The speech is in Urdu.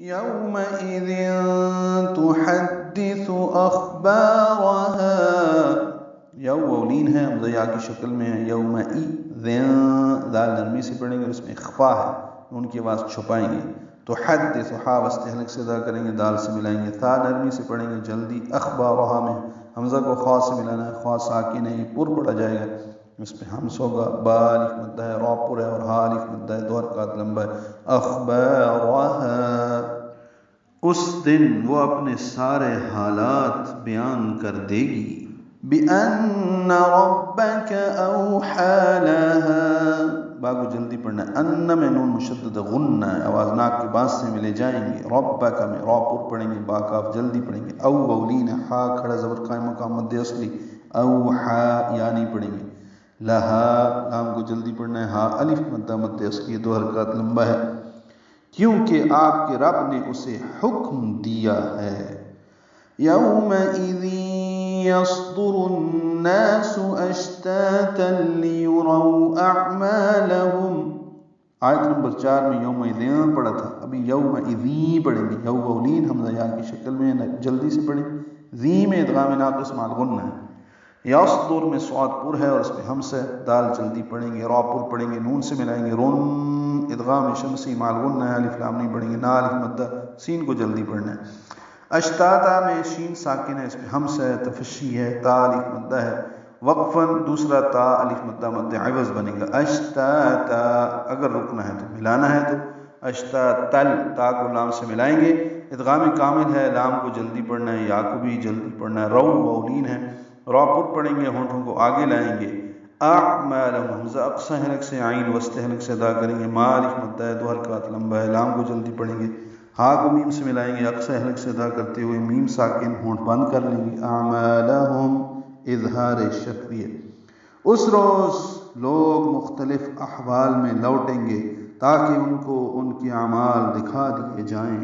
یومئذ تحدث اخبارها، یولین ہے حمزہ یا کی شکل میں ہے، یومئذ دال نرمی سے پڑھیں گے اور اس میں اخفا ہے، ان کی آواز چھپائیں گے. تحدث ہا وسط حلق سے ادا کریں گے، دال سے ملائیں گے، تھا نرمی سے پڑھیں گے جلدی، اخبارها میں حمزہ کو خوا سے ملانا ہے، خوا ساکن ہے، یہ پر پڑھا جائے گا، اس پہ ہمس ہوگا، با الف مدہ ہے، را پر ہے اور ہا الف مدہ ہے، دو حرکات لمبا ہے. اخبارها، اس دن وہ اپنے سارے حالات بیان کر دے گی. بِأَنَّ رَبَّكَ أَوْحَى لَهَا، با کو جلدی پڑھنا ہے، ان میں نون مشدد غنہ ہے، آواز ناک کے بعد سے ملے جائیں گے. ربک میں را پر پڑھیں گے، با کاف جلدی پڑھیں گے. او اولین ہا کھڑا زبر قائم مقام مد اصلی، اوحا یا نہیں پڑھیں گے. لہا لام کو جلدی پڑھنا ہے، ہا الف مدہ مد اصلی، دو حرکات لمبا ہے، کیونکہ آپ کے رب نے اسے حکم دیا ہے. یومئذ یصدر الناس اشتاتا لیروا اعمالهم، آیت نمبر 4 میں یومئذ پڑھا تھا، ابھی یومئذی پڑھیں گے. یوولین حمزہ یا کی شکل میں جلدی سے پڑھیں، ذی میں ادغام ناقص مع الغنہ ہے. یصدر میں صاد پر ہے اور اس پہ ہمس ہے، دال جلدی پڑھیں گے، را پر پڑھیں گے، نون سے ملائیں گے، رن ادغام شمسی مع الغنہ ہے، الف لام نہیں پڑھیں گے، نا الف مدہ، سین کو جلدی پڑھنا ہے. اشتاتا میں شین ساکن ہے، اس پہ ہمس ہے، تفشی ہے، تا الف مدہ ہے، وقفاً دوسرا تا الف مدہ مد عوض بنے گا. اشتاتا اگر رکنا ہے تو ملانا ہے تو اشتاتل، تا کو لام سے ملائیں گے، ادغام کامل ہے، لام کو جلدی پڑھنا ہے، یا کو بھی جلدی پڑھنا ہے. رو اولین ہے، را پر پڑھیں گے، ہونٹوں کو آگے لائیں گے. اعمال حمزہ اقصی حلق سے، عین وسط حلق سے ادا کریں گے، ما الف مدہ ہے، دو حرکات لمبا ہے، لام کو جلدی پڑھیں گے، ہا کو میم سے ملائیں گے، اقصی حلق سے ادا کرتے ہوئے میم ساکن ہونٹ بند کر لیں گے. اعمالہم اظہار شکریہ، اس روز لوگ مختلف احوال میں لوٹیں گے تاکہ ان کو ان کے اعمال دکھا دیے جائیں.